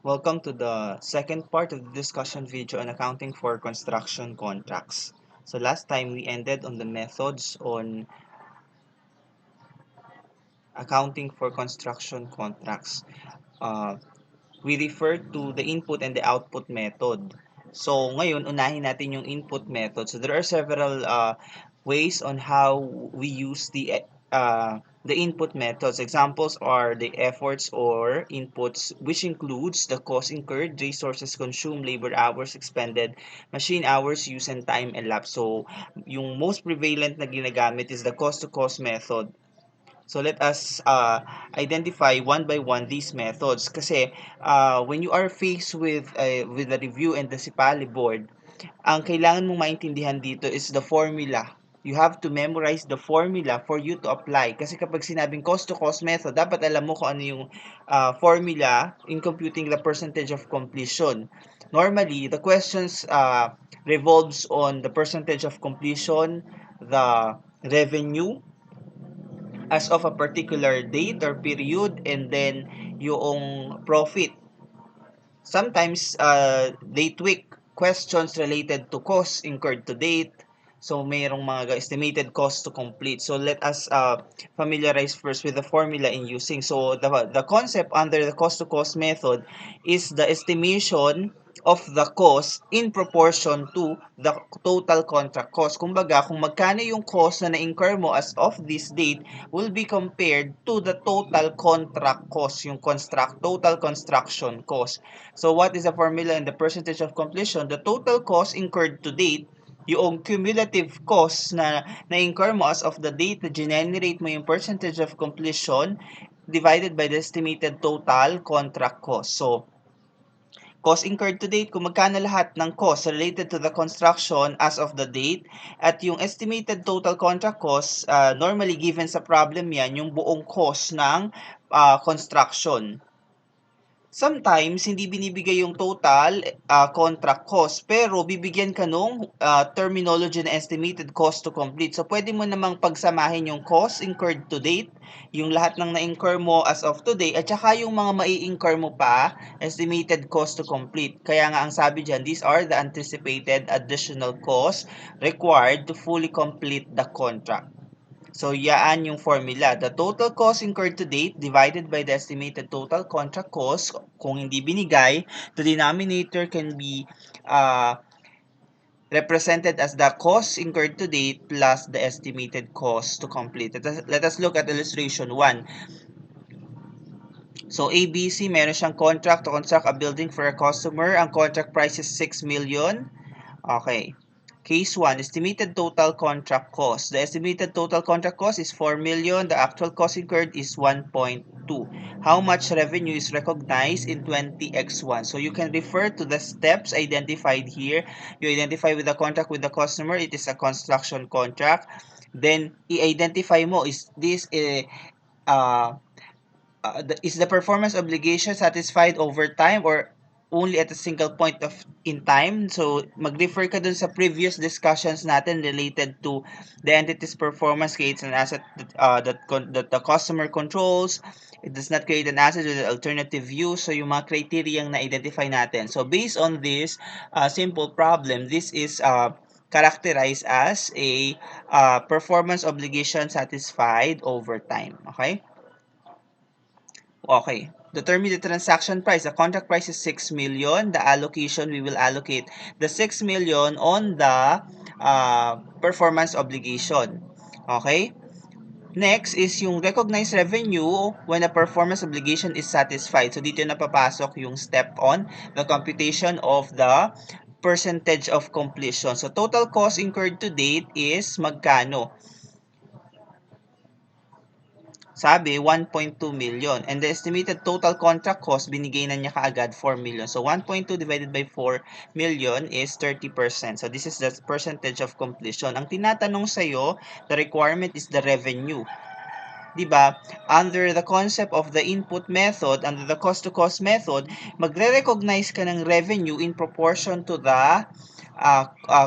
Welcome to the second part of the discussion video on accounting for construction contracts. So last time we ended on the methods on accounting for construction contracts. Uh, we referred to the input and the output method. So ngayon, unahin natin yung input method. So there are several ways on how we use the input methods. Examples are the efforts or inputs, which includes the cost incurred, resources consumed, labor hours expended, machine hours used, and time elapsed. So yung most prevalent na ginagamit is the cost-to-cost method. So let us identify one by one these methods kasi when you are faced with the review and the Sipali board, ang kailangan mong maintindihan dito is the formula. You have to memorize the formula for you to apply. Kasi kapag sinabing cost-to-cost method, dapat alam mo kung ano yung formula in computing the percentage of completion. Normally, the questions revolves on the percentage of completion, the revenue, as of a particular date or period, and then yung profit. Sometimes they tweak questions related to costs incurred to date. So mayroong mga estimated cost to complete. So let us familiarize first with the formula in using. So the concept under the cost to cost method is the estimation of the cost in proportion to the total contract cost. Kumbaga, kung magkano yung cost na na-incur mo as of this date will be compared to the total contract cost, yung total construction cost. So what is the formula and the percentage of completion? The total cost incurred to date, yung cumulative cost na na-incur mo as of the date na generate mo yung percentage of completion divided by the estimated total contract cost. So, cost incurred to date, kung magkano lahat ng cost related to the construction as of the date, at yung estimated total contract cost, normally given sa problem yan, yung buong cost ng construction. Sometimes, hindi binibigay yung total contract cost, pero bibigyan ka nung terminology na estimated cost to complete. So, pwede mo namang pagsamahin yung cost incurred to date, yung lahat ng na-incur mo as of today, at saka yung mga mai-incur mo pa, estimated cost to complete. Kaya nga ang sabi dyan, these are the anticipated additional costs required to fully complete the contract. So, yaan yung formula. The total cost incurred to date divided by the estimated total contract cost. Kung hindi binigay, the denominator can be represented as the cost incurred to date plus the estimated cost to complete. Let us look at illustration 1. So, ABC, meron siyang contract to construct a building for a customer. Ang contract price is 6 million. Okay. Case 1, estimated total contract cost. The estimated total contract cost is 4 million. The actual cost incurred is 1.2. How much revenue is recognized in 20x1? So you can refer to the steps identified here. You identify with the contract with the customer. It is a construction contract. Then, i-identify mo, is this is the performance obligation satisfied over time or only at a single point of in time? So, mag-refer ka dun sa previous discussions natin related to the entity's performance creates an asset that the customer controls. It does not create an asset with an alternative use. So, yung mga criteria na identify natin. So, based on this simple problem, this is characterized as a performance obligation satisfied over time. Okay? Okay. Determine the transaction price. The contract price is 6 million. The allocation, we will allocate the 6 million on the performance obligation. Okay? Next is yung recognized revenue when a performance obligation is satisfied. So, dito na papasok yung step on the computation of the percentage of completion. So, total cost incurred to date is magkano? Sabi, 1.2 million. And the estimated total contract cost, binigay na niya kaagad 4 million. So, 1.2 divided by 4 million is 30%. So, this is the percentage of completion. Ang tinatanong sa'yo, the requirement is the revenue. Diba? Under the concept of the input method, under the cost-to-cost method, magre-recognize ka ng revenue in proportion to the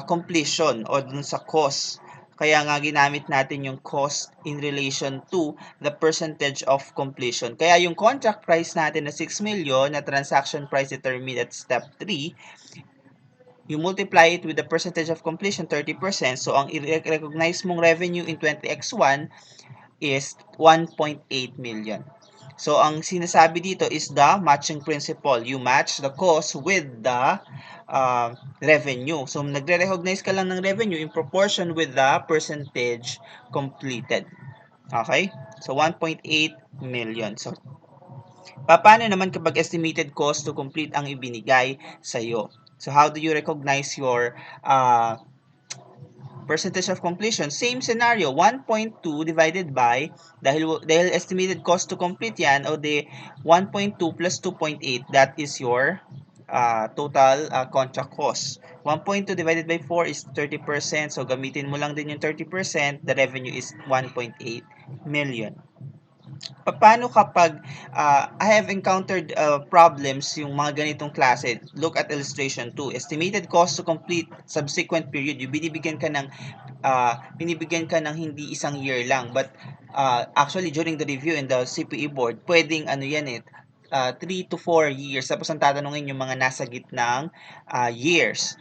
completion o dun sa cost. Kaya nga ginamit natin yung cost in relation to the percentage of completion. Kaya yung contract price natin na 6 million na transaction price determined at step 3, you multiply it with the percentage of completion, 30%. So, ang i-recognize mong revenue in 20x1 is 1.8 million. So, ang sinasabi dito is the matching principle. You match the cost with the revenue. So, nagre-recognize ka lang ng revenue in proportion with the percentage completed. Okay? So, 1.8 million. So, paano naman kapag estimated cost to complete ang ibinigay sa'yo? So, how do you recognize your percentage of completion? Same scenario, 1.2 divided by, dahil estimated cost to complete yan, o de 1.2 plus 2.8, that is your total contract cost. 1.2 divided by 4 is 30%, so gamitin mo lang din yung 30%, the revenue is 1.8 million. Paano kapag I have encountered problems yung mga ganitong klase? Look at illustration 2. Estimated cost to complete subsequent period. Yung binibigyan ka ng hindi isang year lang, but actually during the review in the CPE board, pwedeng ano yan 3 to 4 years. Tapos ang tatanungin yung mga nasa gitnang years.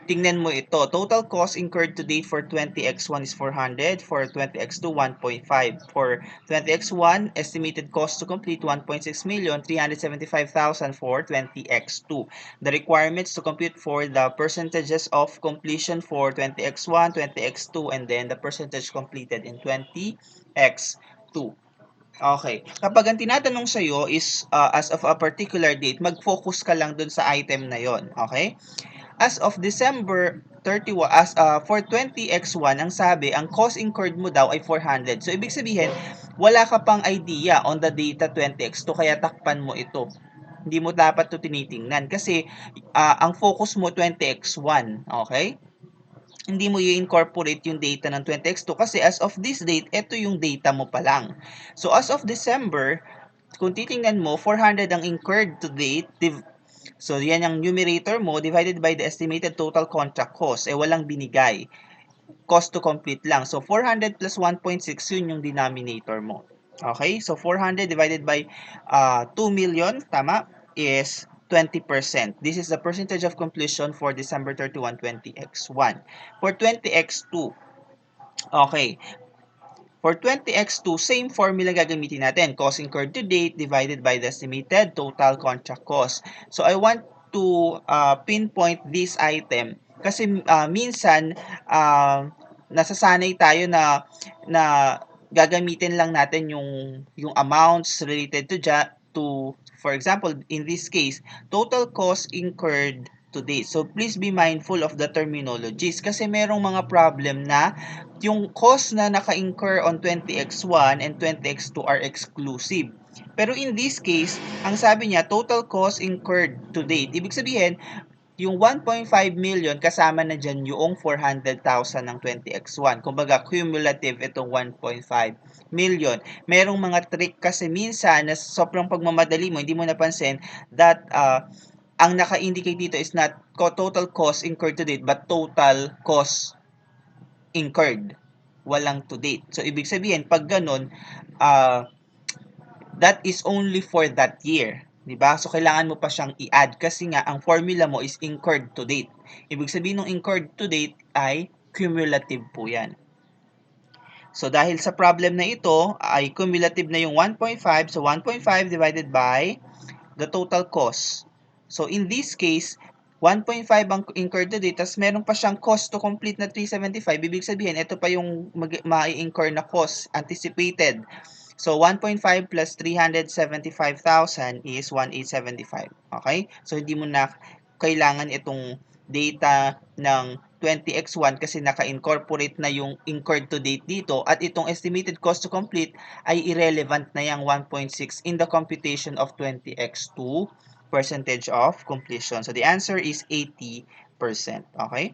Tingnan mo ito. Total cost incurred to date for 20x1 is 400. For 20x2, 1.5. For 20x1, estimated cost to complete 1.6 million, 375,000 for 20x2. The requirements to compute for the percentages of completion for 20x1, 20x2, and then the percentage completed in 20x2. Okay. Kapag ang tinatanong sa'yo is as of a particular date, mag-focus ka lang dun sa item na yon. Okay? As of December 31, for 20x1, ang sabi, ang cost incurred mo daw ay 400. So, ibig sabihin, wala ka pang idea on the data 20x2, kaya takpan mo ito. Hindi mo dapat ito tinitingnan kasi ang focus mo 20x1, okay? Hindi mo i-incorporate yung data ng 20x2 kasi as of this date, ito yung data mo pa lang. So, as of December, kung titingnan mo, 400 ang incurred to date, so, yan ang numerator mo divided by the estimated total contract cost. Walang binigay. Cost to complete lang. So, 400 plus 1.6, yun yung denominator mo. Okay? So, 400 divided by 2 million, tama, is 20%. This is the percentage of completion for December 31, 20x1. For 20x2, okay, for 20x2, same formula gagamitin natin. Cost incurred to date divided by the estimated total contract cost. So, I want to pinpoint this item kasi minsan nasasanay tayo na gagamitin lang natin yung amounts related to for example, in this case, total cost incurred to date. So, please be mindful of the terminologies kasi merong mga problem na yung cost na naka-incur on 20x1 and 20x2 are exclusive. Pero in this case, ang sabi niya, total cost incurred to date. Ibig sabihin, yung 1.5 million, kasama na dyan yung 400,000 ng 20x1. Kumbaga, cumulative itong 1.5 million. Merong mga trick kasi minsan na sobrang pagmamadali mo, hindi mo napansin that ang naka-indicate dito is not total cost incurred to date, but total cost incurred. Walang to date. So, ibig sabihin, pag ganun, that is only for that year. Diba? So, kailangan mo pa siyang i-add kasi nga, ang formula mo is incurred to date. Ibig sabihin ng incurred to date ay cumulative po yan. So, dahil sa problem na ito, ay cumulative na yung 1.5. So, 1.5 divided by the total cost. So, in this case, 1.5 ang incurred to date, tapos meron pa siyang cost to complete na 375. Ibig sabihin, ito pa yung ma-incur na cost, anticipated. So, 1.5 plus 375,000 is 1,875. Okay? So, hindi mo na kailangan itong data ng 20x1 kasi naka-incorporate na yung incurred to date dito at itong estimated cost to complete ay irrelevant na yung 1.6 in the computation of 20x2 percentage of completion. So, the answer is 80%. Okay?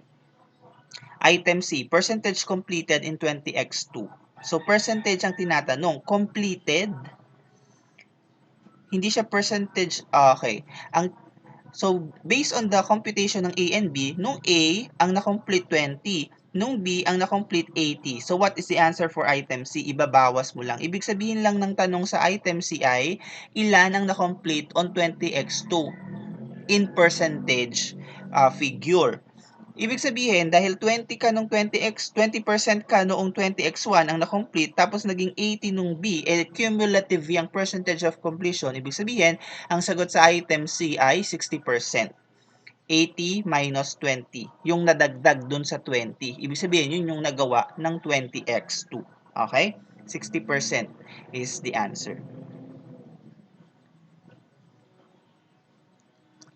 Item C, percentage completed in 20x2. So, percentage ang tinatanong. Completed, hindi siya percentage, okay. So, based on the computation ng A and B, nung A, ang na-complete 20, nung B, ang na-complete 80. So, what is the answer for item C? Ibabawas mo lang. Ibig sabihin lang ng tanong sa item C ay, ilan ang na-complete on 20x2 in percentage figure. Ibig sabihin, dahil 20 ka nung 20% ka noong 20x1 ang na-complete, tapos naging 80 nung B, cumulative yung percentage of completion. Ibig sabihin, ang sagot sa item C ay 60%. 80 minus 20, yung nadagdag dun sa 20. Ibig sabihin, yun yung nagawa ng 20x2. Okay? 60% is the answer.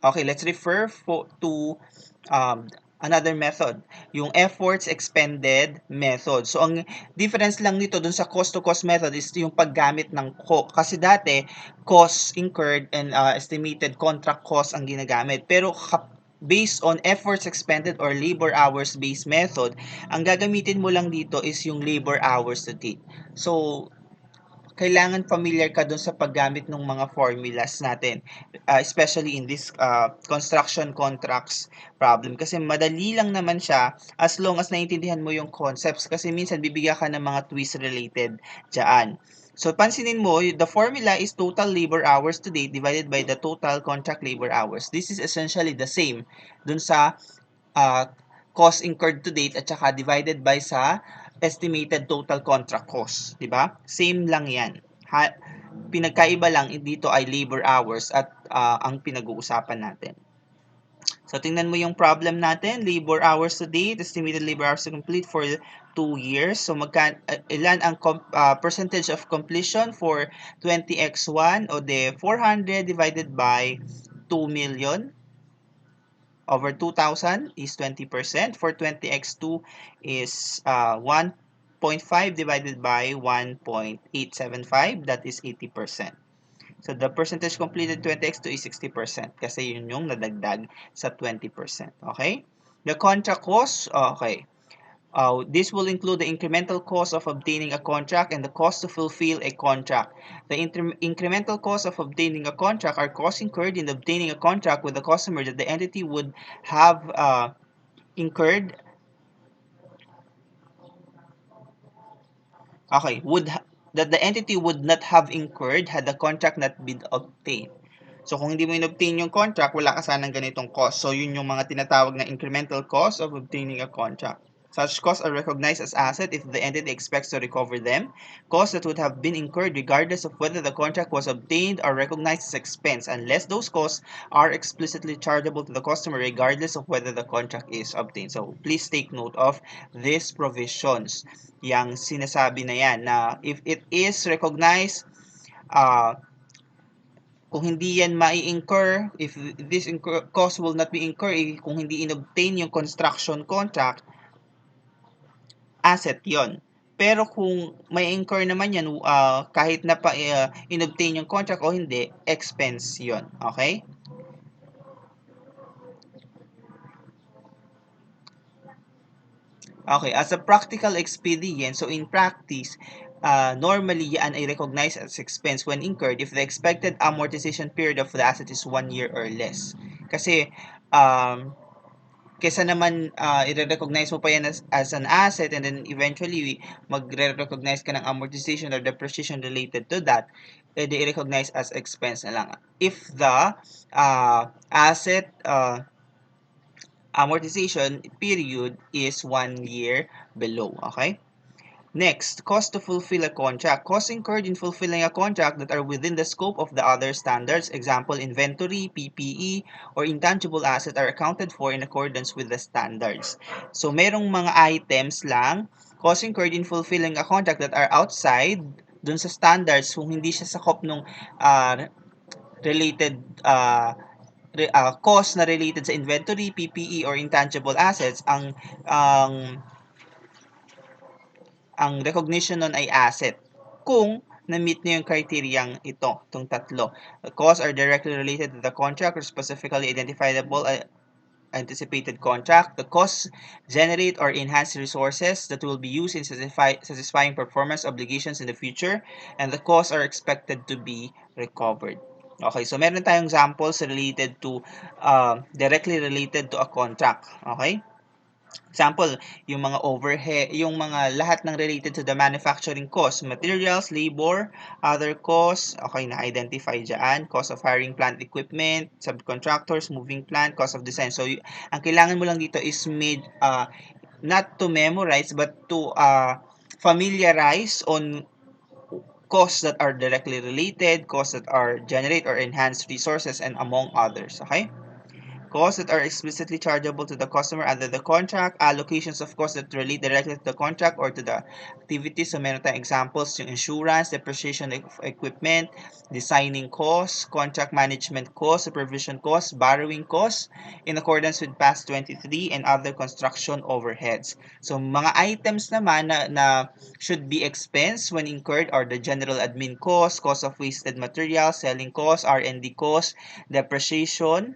Okay, let's refer to another method, yung efforts expended method. So, ang difference lang nito dun sa cost-to-cost method is yung paggamit ng kasi dati, cost incurred and estimated contract cost ang ginagamit. Pero based on efforts expended or labor hours based method, ang gagamitin mo lang dito is yung labor hours to date. So, kailangan familiar ka dun sa paggamit ng mga formulas natin, especially in this construction contracts problem, kasi madali lang naman siya as long as naintindihan mo yung concepts, kasi minsan bibigyan ka ng mga twist related dyan. So, pansinin mo, the formula is total labor hours to date divided by the total contract labor hours. This is essentially the same dun sa uh, cost incurred to date at saka divided by sa estimated total contract cost, 'di ba? Same lang 'yan. Pinagkaiba lang dito ay labor hours at ang pinag-uusapan natin. So tingnan mo yung problem natin, labor hours to date, estimated labor hours to complete for 2 years. So ilan ang percentage of completion for 20x1 o de 400 divided by 2 million over 2,000 is 20%. For 20x2 is 1.5 divided by 1.875, that is 80%. So the percentage completed 20x2 is 60% kasi yun yung nadagdag sa 20%. Okay? The contract cost, okay. This will include the incremental cost of obtaining a contract and the cost to fulfill a contract. The incremental cost of obtaining a contract are costs incurred in obtaining a contract with the customer that the entity would have incurred. Okay, that the entity would not have incurred had the contract not been obtained. So, kung hindi mo in-obtain yung contract, wala ka sanang ganitong cost. So, yun yung mga tinatawag na incremental cost of obtaining a contract. Such costs are recognized as asset if the entity expects to recover them. Costs that would have been incurred regardless of whether the contract was obtained are recognized as expense unless those costs are explicitly chargeable to the customer regardless of whether the contract is obtained. So, please take note of these provisions. Yang sinasabi na yan na if it is recognized, kung hindi yan mai-incur, if this cost will not be incurred, kung hindi inobtain yung construction contract, asset yon. Pero kung may incur naman yan, kahit na pa inobtain yung contract o hindi, expense yon. Okay? Okay, as a practical expedient, so in practice, normally yan ay recognized as expense when incurred if the expected amortization period of the asset is 1 year or less. Kasi, kesa naman i-recognize mo pa yan as an asset and then eventually magre-recognize ka ng amortization or depreciation related to that, edi i-recognize as expense na lang. If the asset amortization period is 1 year below. Okay? Next, cost to fulfill a contract. Costs incurred in fulfilling a contract that are within the scope of the other standards, example, inventory, PPE, or intangible asset are accounted for in accordance with the standards. So, merong mga items lang, costs incurred in fulfilling a contract that are outside dun sa standards kung hindi siya sakop nung related cost na related sa inventory, PPE, or intangible assets, ang recognition nun ay asset kung na-meet na yung criteriang ito, itong tatlo. The costs are directly related to the contract or specifically identifiable anticipated contract. The costs generate or enhance resources that will be used in satisfying performance obligations in the future, and the costs are expected to be recovered. Okay, so meron tayong examples related to, directly related to a contract. Okay? Example, yung mga overhead, yung mga lahat ng related to the manufacturing cost, materials, labor, other costs, okay, na-identify dyan, cost of hiring plant equipment, subcontractors, moving plant, cost of design. So, ang kailangan mo lang dito is made, not to memorize, but to familiarize on costs that are directly related, costs that are generate or enhance resources, and among others. Okay? Costs that are explicitly chargeable to the customer under the contract, allocations of costs that relate directly to the contract or to the activity. So, meron tayong examples, yung insurance, depreciation of equipment, designing costs, contract management costs, supervision costs, borrowing costs, in accordance with PAS 23 and other construction overheads. So, mga items naman na should be expensed when incurred are the general admin costs, cost of wasted materials, selling costs, R&D costs, depreciation,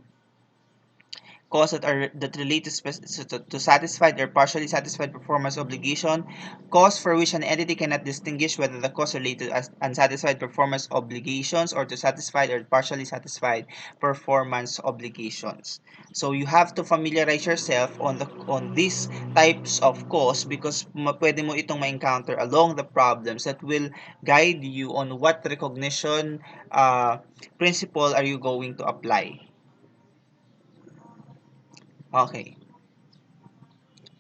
costs that relate to satisfied or partially satisfied performance obligation, costs for which an entity cannot distinguish whether the costs relate to unsatisfied performance obligations or to satisfied or partially satisfied performance obligations. So you have to familiarize yourself on these types of costs because pwede mo itong ma-encounter along the problems that will guide you on what recognition principle are you going to apply. Okay.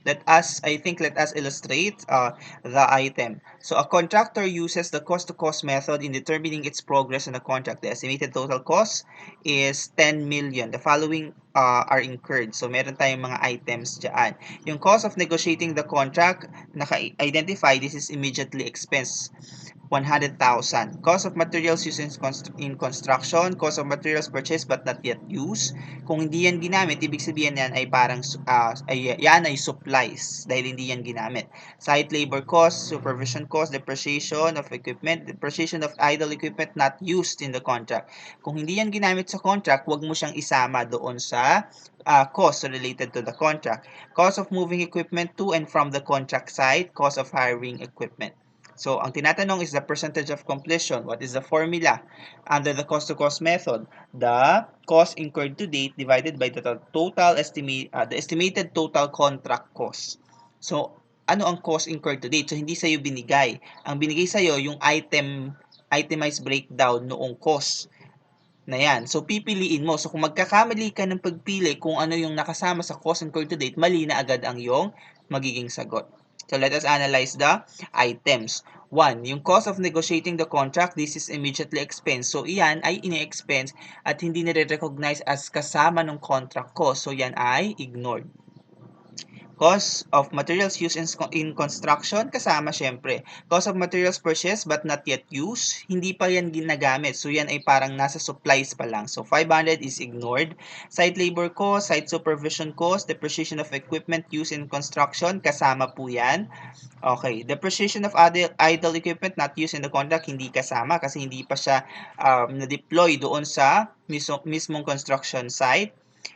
Let us illustrate the item. So a contractor uses the cost-to-cost method in determining its progress on the contract. The estimated total cost is 10 million. The following are incurred. So meron tayong mga items dyan. Yung cost of negotiating the contract, naka-identify, this is immediately expense. 100,000. Cost of materials used in construction, cost of materials purchased but not yet used. Kung hindi yan ginamit, ibig sabihin yan ay parang yan ay supplies dahil hindi yan ginamit. Site labor cost, supervision cost, depreciation of equipment, depreciation of idle equipment not used in the contract. Kung hindi yan ginamit sa contract, wag mo siyang isama doon sa cost related to the contract. Cost of moving equipment to and from the contract site, cost of hiring equipment. So, ang tinatanong is the percentage of completion. What is the formula? Under the cost-to-cost method, the cost incurred to date divided by the the estimated total contract cost. So, ano ang cost incurred to date? So, hindi sa'yo binigay. Ang binigay sa'yo, yung itemized breakdown noong cost na yan. So, pipiliin mo. So, kung magkakamali ka ng pagpili kung ano yung nakasama sa cost incurred to date, mali na agad ang iyong magiging sagot. So, let us analyze the items. 1. Yung cost of negotiating the contract, this is immediately expense. So, iyan ay ini-expense at hindi nire-recognize as kasama ng contract cost. So, yan ay ignored. Cost of materials used in construction, kasama syempre. Cost of materials purchased but not yet used, hindi pa yan ginagamit. So, yan ay parang nasa supplies pa lang. So, 500 is ignored. Site labor cost, site supervision cost, depreciation of equipment used in construction, kasama po yan. Okay. Depreciation of idle equipment not used in the contract, hindi kasama kasi hindi pa siya na-deploy doon sa mismong construction site.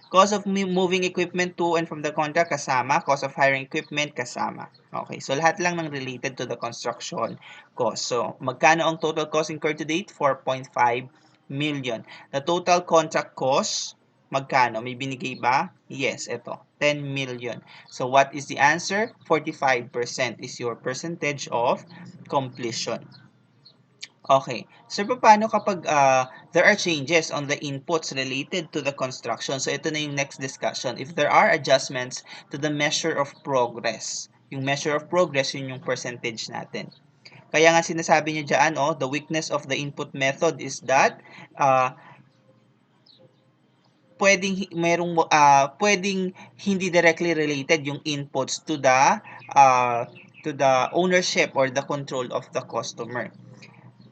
Cost of moving equipment to and from the contract, kasama. Cost of hiring equipment, kasama. Okay, so lahat lang ng related to the construction cost. So, magkano ang total cost incurred to date? 4.5 million. The total contract cost, magkano? May binigay ba? Yes, ito. 10 million. So, what is the answer? 45% is your percentage of completion. Okay. So, paano kapag there are changes on the inputs related to the construction? So, ito na yung next discussion. If there are adjustments to the measure of progress, yung measure of progress, yun yung percentage natin. Kaya nga sinasabi niya dyan, the weakness of the input method is that pwedeng hindi directly related yung inputs to the ownership or the control of the customer.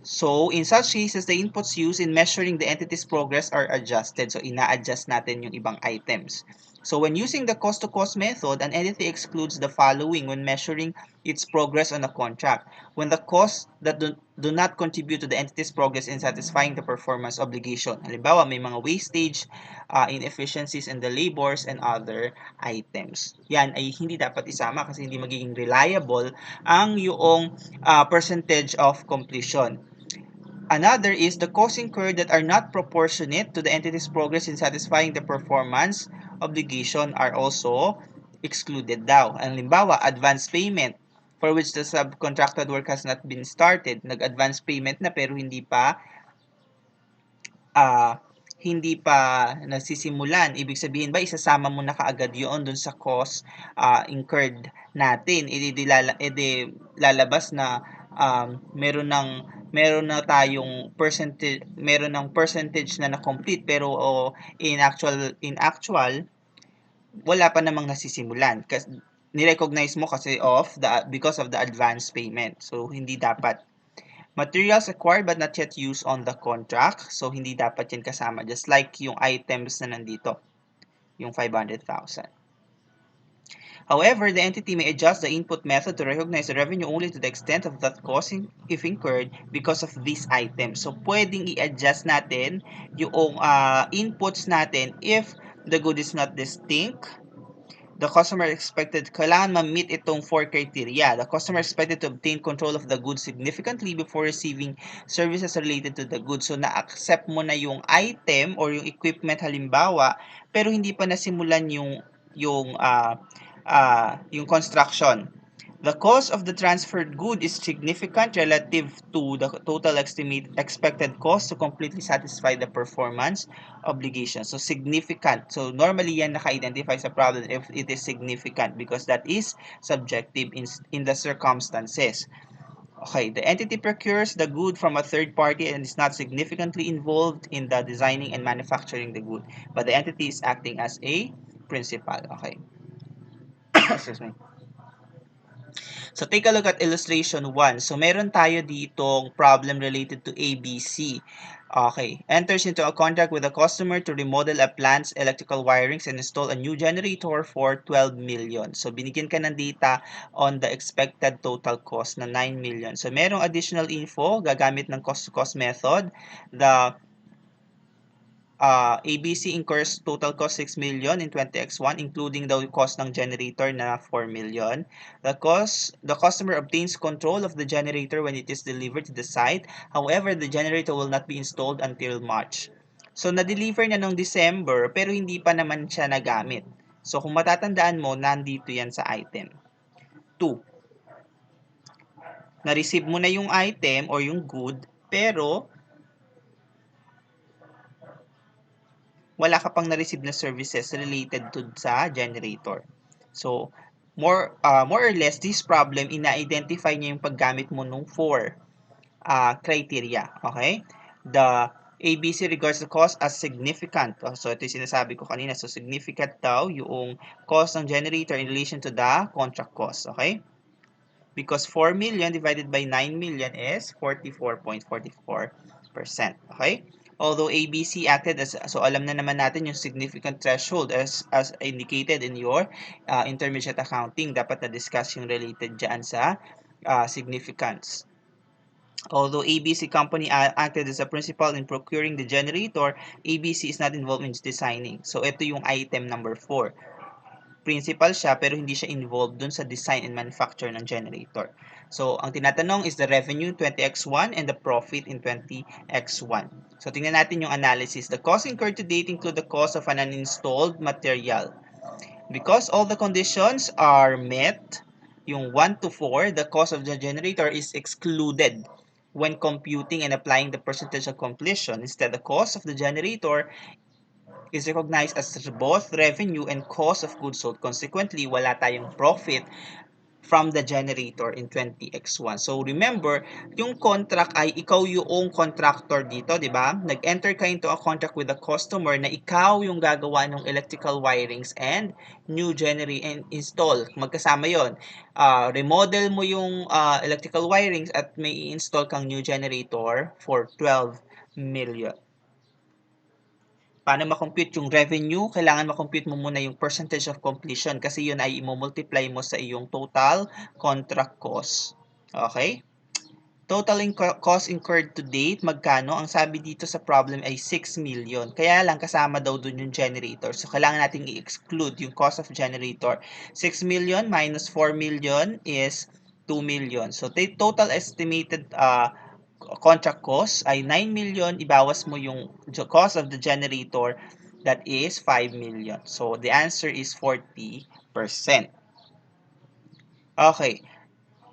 So, in such cases, the inputs used in measuring the entity's progress are adjusted. So, ina-adjust natin yung ibang items. So, when using the cost-to-cost method, an entity excludes the following when measuring its progress on a contract. When the costs that do not contribute to the entity's progress in satisfying the performance obligation. Halimbawa, may mga wastage, inefficiencies in the labors, and other items. Yan ay hindi dapat isama kasi hindi magiging reliable ang yung percentage of completion. Another is the costs incurred that are not proportionate to the entity's progress in satisfying the performance obligation are also excluded daw. Ang limbawa, advance payment for which the subcontracted work has not been started. Nag-advance payment na pero ah, hindi pa nasisimulan. Ibig sabihin ba, isasama mo na kaagad yun dun sa cost incurred natin. Lalabas na meron na tayong percentage na na-complete pero in actual wala pa namang nasisimulan kasi ni-recognize mo kasi because of the advance payment. So hindi dapat. Materials acquired but not yet used on the contract. So, hindi dapat yan kasama. Just like yung items na nandito. Yung 500,000. However, the entity may adjust the input method to recognize the revenue only to the extent of that cost if incurred because of these items. So, pwedeng i-adjust natin yung inputs natin if the good is not distinct. The customer expected, kailangan ma-meet itong 4 criteria. The customer expected to obtain control of the goods significantly before receiving services related to the goods. So, na-accept mo na yung item or yung equipment halimbawa, pero hindi pa nasimulan yung construction. The cost of the transferred good is significant relative to the total expected cost to completely satisfy the performance obligation. So, significant. So, normally yan naka-identify sa problem if it is significant because that is subjective in the circumstances. Okay, the entity procures the good from a third party and is not significantly involved in the designing and manufacturing the good, but the entity is acting as a principal. Okay. Excuse me. So, take a look at illustration 1. So, meron tayo ditong problem related to ABC. Okay. Enters into a contract with a customer to remodel a plant's electrical wirings and install a new generator for 12 million. So, binigyan ka ng data on the expected total cost na 9 million. So, merong additional info gagamit ng cost-to-cost method. The ABC incurs total cost 6 million in 20x1 including the cost ng generator na 4 million. The customer obtains control of the generator when it is delivered to the site. However, the generator will not be installed until March. So, na-deliver na noong December pero hindi pa naman siya nagamit. So, kung matatandaan mo, nandito yan sa item. 2. Na-receive mo na yung item or yung good pero wala ka pang na-receive na services related to sa generator. So, more or less, this problem, ina-identify niya yung paggamit mo nung 4 criteria. Okay? The ABC regards the cost as significant. So, ito yung sinasabi ko kanina. So, significant daw yung cost ng generator in relation to the contract cost. Okay? Because 4 million divided by 9 million is 44.44%. Okay? Although ABC acted as, so alam na naman natin yung significant threshold as indicated in your intermediate accounting. Dapat na-discuss yung related dyan sa significance. Although ABC company acted as a principal in procuring the generator, ABC is not involved in designing. So, ito yung item number 4. Principal siya pero hindi siya involved dun sa design and manufacture ng generator. So, ang tinatanong is the revenue 20x1 and the profit in 20x1. So, tingnan natin yung analysis. The cost incurred to date include the cost of an uninstalled material. Because all the conditions are met, yung 1 to 4, the cost of the generator is excluded when computing and applying the percentage of completion. Instead, the cost of the generator is recognized as both revenue and cost of goods sold. Consequently, wala tayong profit from the generator in 20x1. So, remember, yung contract ay ikaw yung contractor dito, di ba? Nag-enter ka into a contract with the customer na ikaw yung gagawa ng electrical wirings and new generator and install. Magkasama yon. Remodel mo yung electrical wirings at may i-install kang new generator for 12 million. Paano makompute yung revenue? Kailangan makompute mo muna yung percentage of completion kasi yun ay i-multiply mo sa iyong total contract cost. Okay? Total cost incurred to date, magkano? Ang sabi dito sa problem ay 6 million. Kaya lang kasama daw dun yung generator. So, kailangan natin i-exclude yung cost of generator. 6 million minus 4 million is 2 million. So, the total estimated contract cost ay 9 million, ibawas mo yung cost of the generator, that is 5 million. So, the answer is 40%. Okay.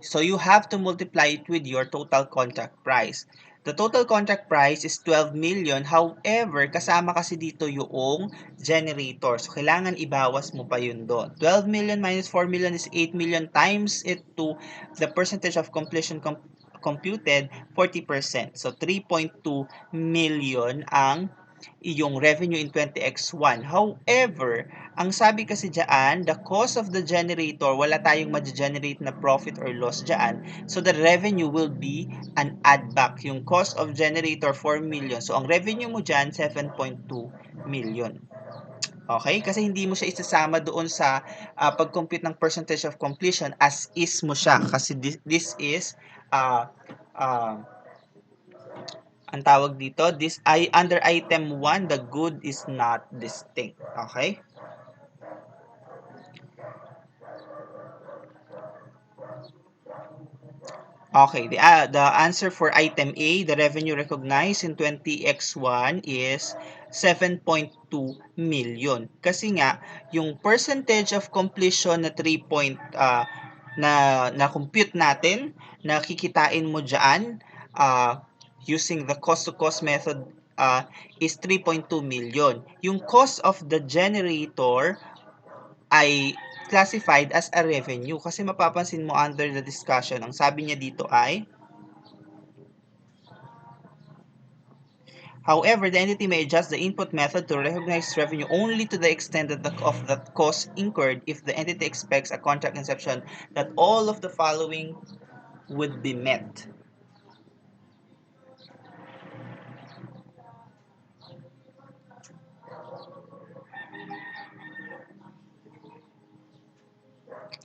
So you have to multiply it with your total contract price. The total contract price is 12 million. However, kasama kasi dito yung generator. So, kailangan ibawas mo pa yun doon. 12 million minus 4 million is 8 million, times it to the percentage of completion computed, 40%. So, 3.2 million ang iyong revenue in 20x1. However, ang sabi kasi dyan, the cost of the generator, wala tayong ma-generate na profit or loss dyan. So, the revenue will be an add back. Yung cost of generator, 4 million. So, ang revenue mo dyan, 7.2 million. Okay? Kasi hindi mo siya isasama doon sa pag-compute ng percentage of completion as is mo siya. Kasi this is ang tawag dito, this ay under item 1, the good is not distinct. Okay? Okay, the answer for item A, the revenue recognized in 20x1 is 7.2 million. Kasi nga, yung percentage of completion na 3 point na compute natin, na kikitain mo diyan using the cost to cost method is 3.2 million. Yung cost of the generator ay classified as a revenue kasi mapapansin mo under the discussion, ang sabi niya dito ay, however, the entity may adjust the input method to recognize revenue only to the extent that of the cost incurred if the entity expects a contract inception that all of the following would be met.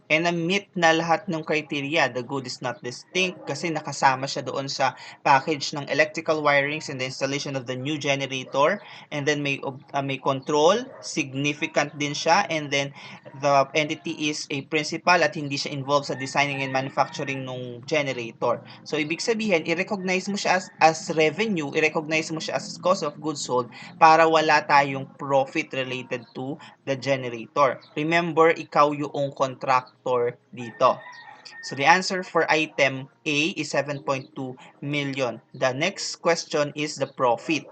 And na-meet na lahat ng criteria. The good is not distinct kasi nakasama siya doon sa package ng electrical wirings and the installation of the new generator. And then may control, significant din siya. And then the entity is a principal at hindi siya involved sa designing and manufacturing ng generator. So, ibig sabihin, i-recognize mo siya as revenue, i-recognize mo siya as cost of goods sold para wala tayong profit related to the generator. Remember, ikaw yung contractor dito. So the answer for item A is 7.2 million. The next question is the profit.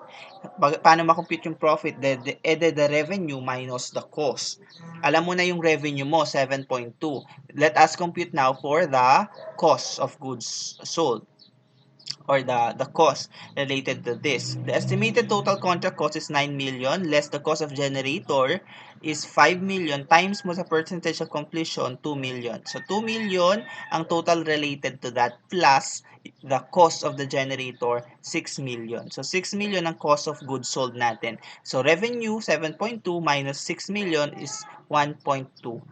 Paano makompute yung profit? The revenue minus the cost. Alam mo na yung revenue mo, 7.2. Let us compute now for the cost of goods sold, or the cost related to this. The estimated total contract cost is 9 million less the cost of generator is 5 million times mo sa percentage of completion 2 million. So 2 million ang total related to that plus the cost of the generator 6 million. So 6 million ang cost of goods sold natin. So revenue 7.2 minus 6 million is 1.2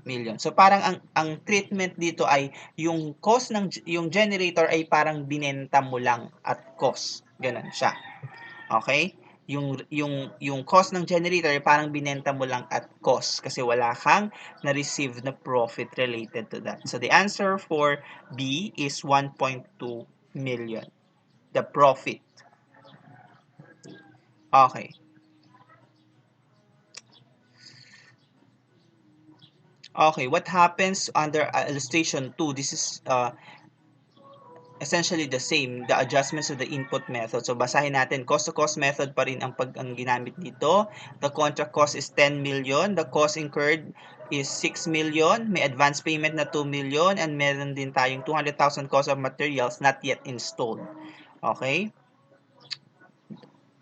million. So parang ang treatment dito ay yung cost ng yung generator ay parang binenta mo lang at cost. Ganun siya. Okay? Yung cost ng generator ay parang binenta mo lang at cost kasi wala kang na-receive na profit related to that. So the answer for B is 1.2 million. The profit. Okay. Okay, what happens under illustration 2? This is essentially the same, the adjustments to the input method. So, basahin natin, cost to cost method pa rin ang ginamit dito. The contract cost is 10 million. The cost incurred is 6 million. May advance payment na 2 million. And meron din tayong 200,000 cost of materials not yet installed. Okay?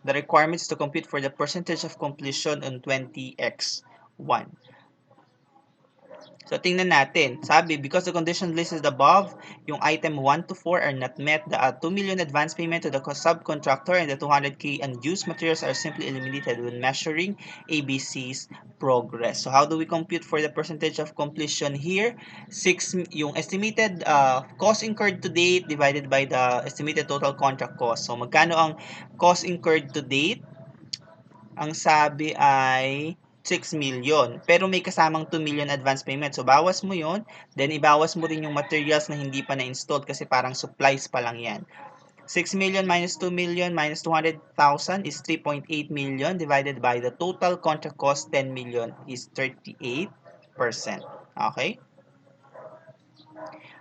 The requirements to compute for the percentage of completion on 20x1. So, tingnan natin. Sabi, because the condition listed above, yung item 1 to 4 are not met, the 2 million advance payment to the subcontractor and the 200K unused materials are simply eliminated when measuring ABC's progress. So, how do we compute for the percentage of completion here? 6, yung estimated cost incurred to date divided by the estimated total contract cost. So, magkano ang cost incurred to date? Ang sabi ay 6 million. Pero may kasamang 2 million advance payment. So, bawas mo yon. Then, ibawas mo rin yung materials na hindi pa na-installed kasi parang supplies pa lang yan. 6 million minus 2 million minus 200,000 is 3.8 million divided by the total contract cost 10 million is 38%. Okay?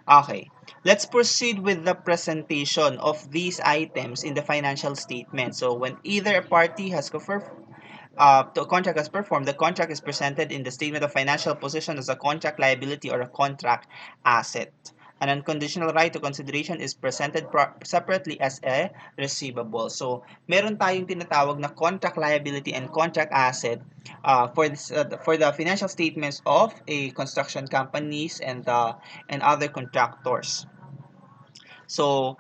Okay. Let's proceed with the presentation of these items in the financial statement. So when either a party has confirmed the contract is performed, the contract is presented in the statement of financial position as a contract liability or a contract asset. An unconditional right to consideration is presented separately as a receivable. So, meron tayong tinatawag na contract liability and contract asset for the financial statements of a construction companies and other contractors. So,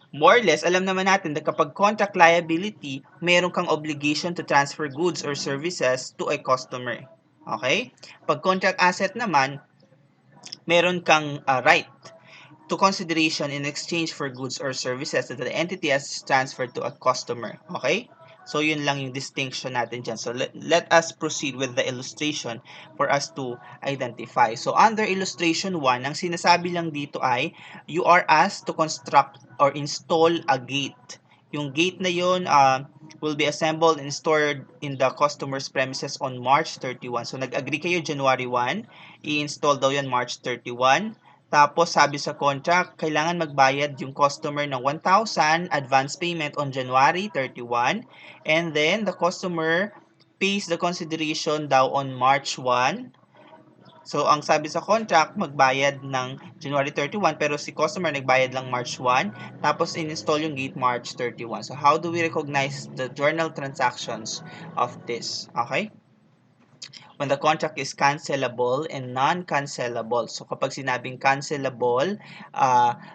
more or less, alam naman natin na kapag contract liability, meron kang obligation to transfer goods or services to a customer. Okay? Pag contract asset naman, meron kang right to consideration in exchange for goods or services that the entity has transferred to a customer. Okay? So, yun lang yung distinction natin dyan. So, let us proceed with the illustration for us to identify. So, under illustration 1, ang sinasabi lang dito ay, you are asked to construct or install a gate. Yung gate na yun will be assembled and stored in the customer's premises on March 31. So, nag-agree kayo January 1, i-install daw yan March 31. Tapos sabi sa contract, kailangan magbayad yung customer ng 1,000 advance payment on January 31 and then the customer pays the consideration daw on March 1. So ang sabi sa contract, magbayad ng January 31 pero si customer nagbayad lang March 1 tapos in-install yung gate March 31. So how do we recognize the journal transactions of this? Okay? When the contract is cancelable and non-cancelable. So kapag sinabing cancelable,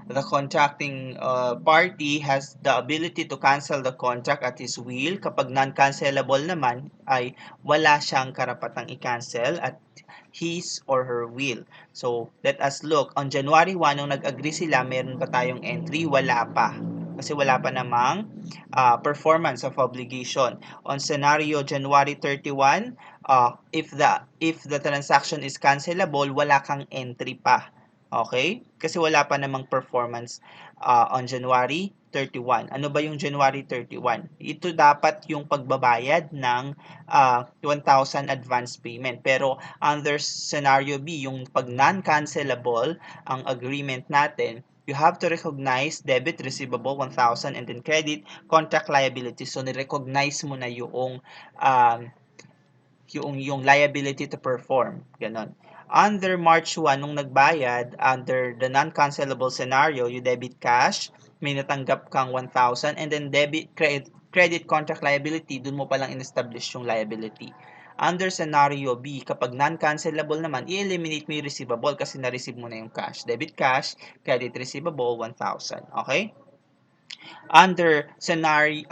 the contracting party has the ability to cancel the contract at his will. Kapag non-cancelable naman, ay wala siyang karapatang i-cancel at his or her will. So, let us look. On January 1, nung nag-agree sila, meron ba tayong entry? Wala pa. Kasi wala pa namang performance of obligation. On scenario January 31, if the transaction is cancelable, wala kang entry pa. Okay? Kasi wala pa namang performance on January 31. Ano ba yung January 31? Ito dapat yung pagbabayad ng 1,000 advance payment. Pero under scenario B, yung pag non-cancelable ang agreement natin, you have to recognize debit, receivable, 1,000, and then credit, contract liability. So, ni-recognize mo na yung liability to perform. Ganon. Under March 1, nung nagbayad, under the non-cancelable scenario, you debit cash, may natanggap kang 1,000, and then debit, credit contract liability, dun mo palang in-establish yung liability. Under scenario B, kapag non-cancelable naman, i-eliminate mo yung receivable kasi na-receive mo na yung cash. Debit cash, credit receivable, 1,000. Okay? Under scenario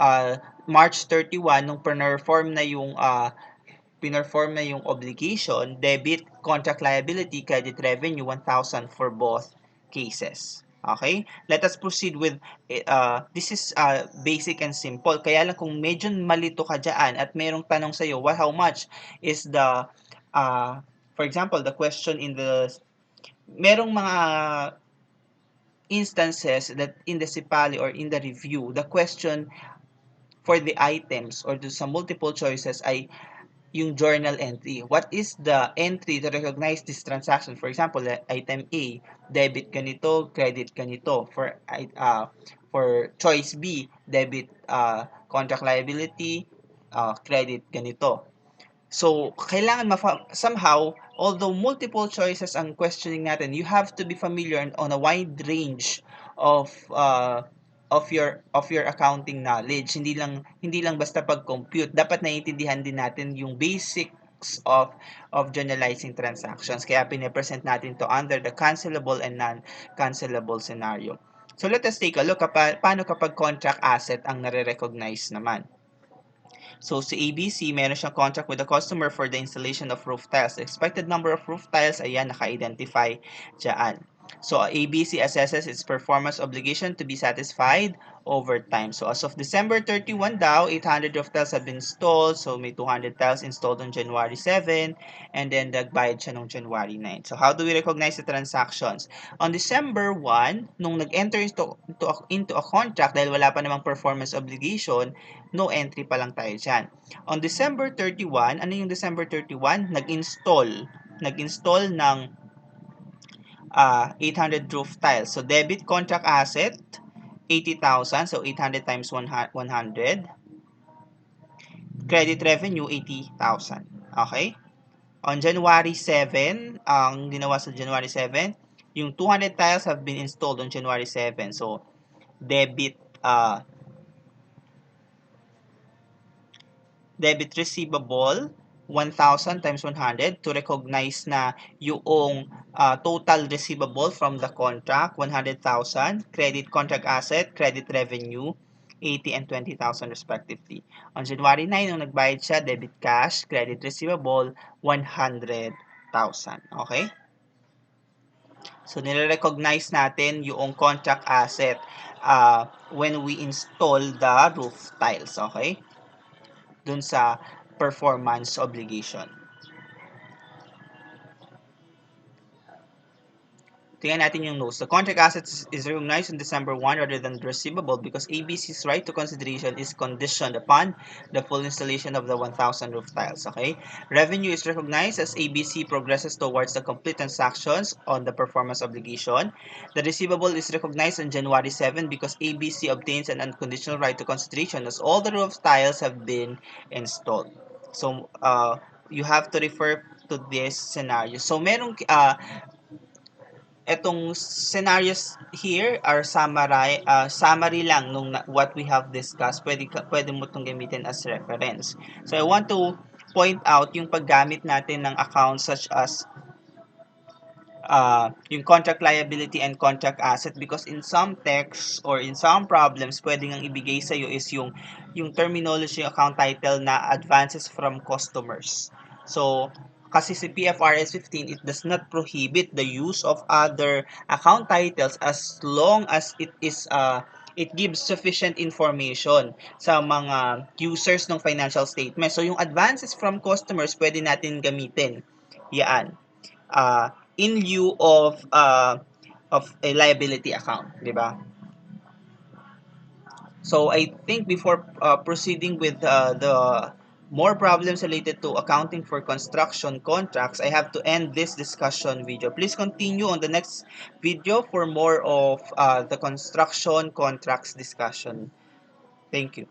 March 31, nung pinerform na yung obligation, debit, contract liability, credit revenue, 1,000 for both cases. Okay? Let us proceed with, this is basic and simple. Kaya lang kung medyo malito ka dyan at merong tanong sa'yo, how much is the, for example, the question in the, merong mga instances that in the CIPALI or in the review, the question for the items or sa multiple choices ay yung journal entry. What is the entry to recognize this transaction? For example, item A, debit ganito, credit ganito. For choice B, debit contract liability, credit ganito. So, kailangan somehow, although multiple choices ang questioning natin, you have to be familiar on a wide range of your accounting knowledge. Hindi lang basta pag-compute. Dapat naiintindihan din natin yung basics of generalizing transactions. Kaya pine-present natin to under the cancelable and non-cancelable scenario. So, let us take a look paano kapag contract asset ang nare-recognize naman. So, si ABC, meron siyang contract with the customer for the installation of roof tiles. The expected number of roof tiles, ayan, naka-identify dyan. So ABC assesses its performance obligation to be satisfied over time. So as of December 31 daw, 800 of tiles have been installed. So may 200 tiles installed on January 7 and then nagbayad siya noong January 9. So how do we recognize the transactions? On December 1, nung nag-enter into a contract dahil wala pa namang performance obligation, no entry pa lang tayo dyan. On December 31, ano yung December 31? Nag-install ng 800 roof tiles. So, debit contract asset, 80,000. So, 800 times 100. Credit revenue, 80,000. Okay? On January 7, ang ginawa sa January 7, yung 200 tiles have been installed on January 7. So, debit debit receivable 1,000 times 100 to recognize na yung total receivable from the contract 100,000, credit contract asset, credit revenue 80 and 20,000 respectively. On January 9, nung nagbayad siya, debit cash, credit receivable 100,000. Okay? So, nire-recognize natin yung contract asset when we install the roof tiles. Okay? Dun sa performance obligation. Tingnan natin yung notes. The contract assets is recognized on December 1 rather than receivable because ABC's right to consideration is conditioned upon the full installation of the 1,000 roof tiles. Okay? Revenue is recognized as ABC progresses towards the complete transactions on the performance obligation. The receivable is recognized on January 7 because ABC obtains an unconditional right to consideration as all the roof tiles have been installed. So, you have to refer to this scenario. So, etong scenarios here are summary lang nung what we have discussed. Pwede mo itong gamitin as reference. So, I want to point out yung paggamit natin ng accounts such as yung contract liability and contract asset because in some texts or in some problems, pwede ngang ibigay sa'yo is yung terminology account title na advances from customers. So, kasi si PFRS 15, it does not prohibit the use of other account titles as long as it gives sufficient information sa mga users ng financial statement. So, yung advances from customers, pwede natin gamitin. Yan. In lieu of a liability account, di ba? So I think before proceeding with the more problems related to accounting for construction contracts, I have to end this discussion video. Please continue on the next video for more of the construction contracts discussion. Thank you.